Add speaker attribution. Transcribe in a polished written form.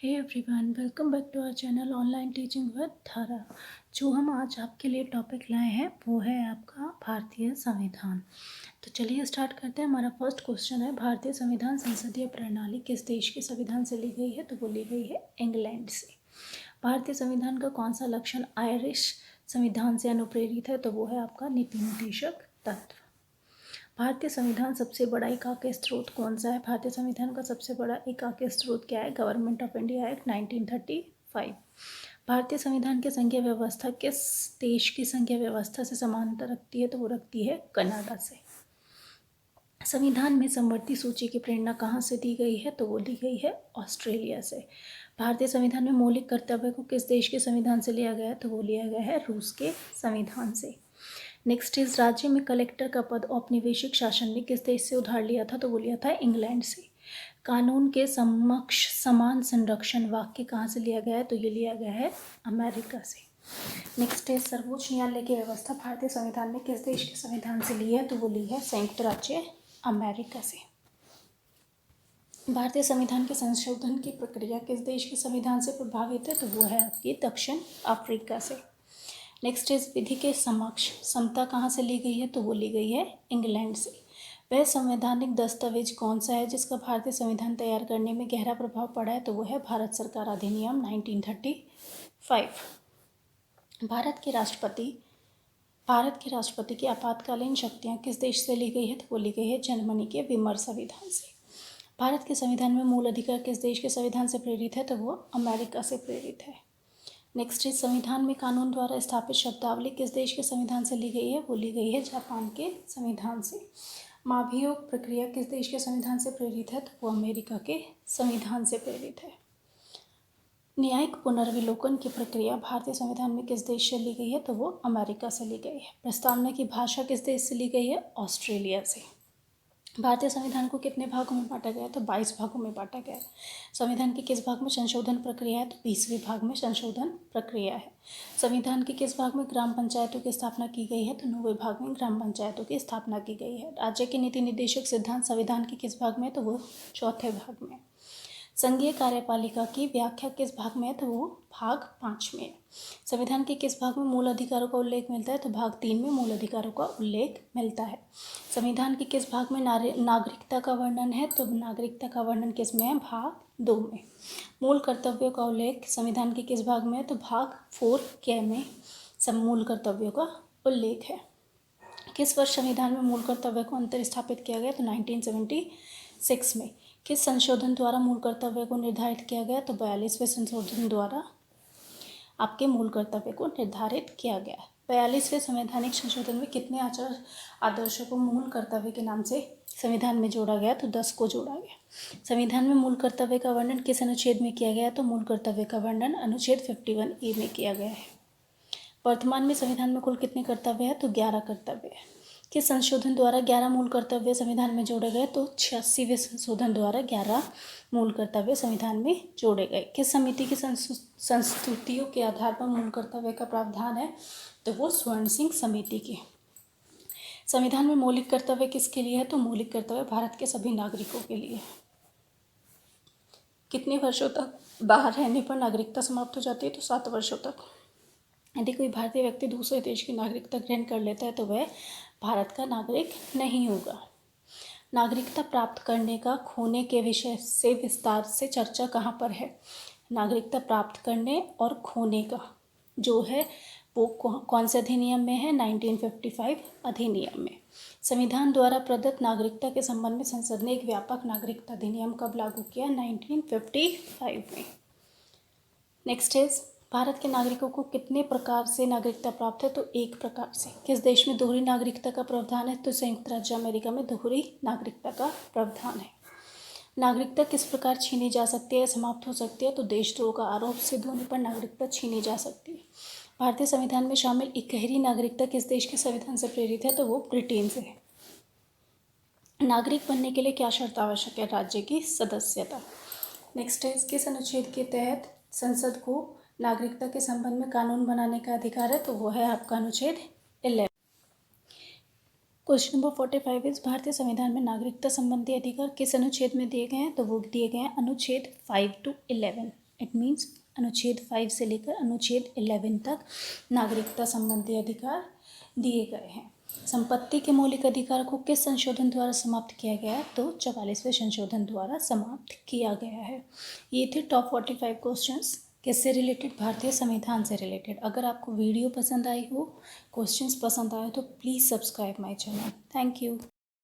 Speaker 1: Hey everyone, welcome back to our channel online teaching with Dhara. जो हम आज आपके लिए टॉपिक लाए हैं वो है आपका भारतीय संविधान। तो चलिए स्टार्ट करते हैं। हमारा फर्स्ट क्वेश्चन है, भारतीय संविधान संसदीय प्रणाली किस देश के संविधान से ली गई है? तो वो ली गई है इंग्लैंड से। भारतीय संविधान का कौन सा लक्षण आयरिश संविधान से अनुप्रेरित है? तो वो है आपका नीति निर्देशक तत्व। भारतीय संविधान सबसे बड़ा एकाकी स्रोत कौन सा है? भारतीय संविधान का सबसे बड़ा एकाकी स्रोत क्या है? Government of India act 1935। भारतीय संविधान की संघीय व्यवस्था किस देश की संघीय व्यवस्था से समानता रखती है? तो वो रखती है कनाडा से। संविधान में समवर्ती सूची की प्रेरणा कहाँ से दी गई है? तो वो दी गई है ऑस्ट्रेलिया से। भारतीय संविधान में मौलिक कर्तव्य को किस देश के संविधान से लिया गया है? तो वो लिया गया है रूस के संविधान से। नेक्स्ट इज, राज्य में कलेक्टर का पद औपनिवेशिक शासन में किस देश से उधार लिया था? तो वो लिया था इंग्लैंड से। कानून के समक्ष समान संरक्षण वाक्य कहाँ से लिया गया है? तो ये लिया गया है अमेरिका से। नेक्स्ट इज, सर्वोच्च न्यायालय की व्यवस्था भारतीय संविधान में किस देश के संविधान से ली है? तो वो ली है संयुक्त राज्य अमेरिका से। भारतीय संविधान के संशोधन की प्रक्रिया किस देश के संविधान से प्रभावित है? तो वो है आपकी दक्षिण अफ्रीका से। नेक्स्ट इज, विधि के समक्ष समता कहाँ से ली गई है? तो वो ली गई है इंग्लैंड से। वह संवैधानिक दस्तावेज कौन सा है जिसका भारतीय संविधान तैयार करने में गहरा प्रभाव पड़ा है? तो वो है भारत सरकार अधिनियम 1935। भारत के राष्ट्रपति की आपातकालीन शक्तियाँ किस देश से ली गई है? तो वो ली गई है जर्मनी के विमर संविधान से। भारत के संविधान में मूल अधिकार किस देश के संविधान से प्रेरित है? तो वो अमेरिका से प्रेरित है। नेक्स्ट इज, संविधान में कानून द्वारा स्थापित शब्दावली किस देश के संविधान से ली गई है? वो ली गई है जापान के संविधान से। महाभियोग प्रक्रिया किस देश के संविधान से प्रेरित है? तो वो अमेरिका के संविधान से प्रेरित है। न्यायिक पुनर्विलोकन की प्रक्रिया भारतीय संविधान में किस देश से ली गई है? तो वो अमेरिका से ली गई है। प्रस्तावना की भाषा किस देश से ली गई है? ऑस्ट्रेलिया से। भारतीय संविधान को कितने भागों में बांटा गया है? तो 22 भागों में बांटा गया है। संविधान के किस भाग में संशोधन प्रक्रिया है? तो 20वें भाग में संशोधन प्रक्रिया है। संविधान के किस भाग में ग्राम पंचायतों की स्थापना की गई है? तो 9वें भाग में ग्राम पंचायतों की स्थापना की गई है। राज्य के नीति निर्देशक सिद्धांत संविधान के किस भाग में है? तो वो 4थे भाग में। संघीय कार्यपालिका की व्याख्या किस भाग में है? तो वो भाग 5 में है। संविधान के किस भाग में मूल अधिकारों का उल्लेख मिलता है? तो भाग 3 में मूल अधिकारों का उल्लेख मिलता है। संविधान के किस भाग में नागरिकता का वर्णन है? तो नागरिकता का वर्णन किस में है? भाग 2 में। मूल कर्तव्यों का उल्लेख संविधान के किस भाग में है? तो भाग 4 में सब मूल कर्तव्यों का उल्लेख है। किस वर्ष संविधान में मूल कर्तव्य को अंतर स्थापित किया गया? तो 1976 में। किस संशोधन द्वारा मूल कर्तव्य को निर्धारित किया गया? तो 42वें संशोधन द्वारा आपके मूल कर्तव्य को निर्धारित किया गया है। 42वें संवैधानिक संशोधन में कितने आदर्शों को मूल कर्तव्य के नाम से संविधान में जोड़ा गया? तो 10 को जोड़ा गया। संविधान में मूल कर्तव्य का वर्णन किस अनुच्छेद में किया गया? तो मूल कर्तव्य का वर्णन अनुच्छेद 51A में किया गया है। वर्तमान में संविधान में कुल कितने कर्तव्य है? तो 11 कर्तव्य है। किस संशोधन द्वारा 11 मूल कर्तव्य संविधान में जोड़े गए? तो 86वें संशोधन द्वारा 11 मूल कर्तव्य संविधान में जोड़े गए। किस समिति की संस्तुतियों के आधार पर मूल कर्तव्य का प्रावधान है? तो वो स्वर्ण सिंह समिति की। संविधान में मौलिक कर्तव्य किसके लिए है? तो मौलिक कर्तव्य भारत के सभी नागरिकों के लिए। कितने वर्षों तक बाहर रहने पर नागरिकता समाप्त हो जाती है? तो 7 वर्षों तक। यदि कोई भारतीय व्यक्ति दूसरे देश की नागरिकता ग्रहण कर लेता है तो वह भारत का नागरिक नहीं होगा। नागरिकता प्राप्त करने का खोने के विषय से विस्तार से चर्चा कहाँ पर है? नागरिकता प्राप्त करने और खोने का जो है वो कौन से अधिनियम में है? 1955 अधिनियम में। संविधान द्वारा प्रदत्त नागरिकता के संबंध में संसद ने एक व्यापक नागरिकता अधिनियम कब लागू किया? 1955 में। नेक्स्ट इज, भारत के नागरिकों को कितने प्रकार से नागरिकता प्राप्त है? तो 1 प्रकार से। किस देश में दोहरी नागरिकता का प्रावधान है? तो संयुक्त राज्य अमेरिका में दोहरी नागरिकता का प्रावधान है। नागरिकता किस प्रकार छीनी जा सकती है, समाप्त हो सकती है? तो देशद्रोह का आरोप सिद्ध होने पर नागरिकता छीनी जा सकती है। भारतीय संविधान में शामिल इकहरी नागरिकता किस देश के संविधान से प्रेरित है? तो वो ब्रिटेन से है। नागरिक बनने के लिए क्या शर्त आवश्यक है? राज्य की सदस्यता। नेक्स्ट इज, किस अनुच्छेद के तहत संसद को नागरिकता के संबंध में कानून बनाने का अधिकार है? तो वो है आपका अनुच्छेद 11। क्वेश्चन नंबर 45 इज, भारतीय संविधान में नागरिकता संबंधी अधिकार किस अनुच्छेद में दिए गए हैं? तो वो दिए गए हैं अनुच्छेद 5 to 11। इट मीन्स अनुच्छेद 5 से लेकर अनुच्छेद 11 तक नागरिकता संबंधी अधिकार दिए गए हैं। संपत्ति के मौलिक अधिकार को किस संशोधन द्वारा समाप्त किया गया है? तो 44वें संशोधन द्वारा समाप्त किया गया है। ये थे टॉप 45 क्वेश्चंस किससे रिलेटेड? भारतीय संविधान से रिलेटेड। अगर आपको वीडियो पसंद आई हो, क्वेश्चंस पसंद आए तो please subscribe my channel. Thank you.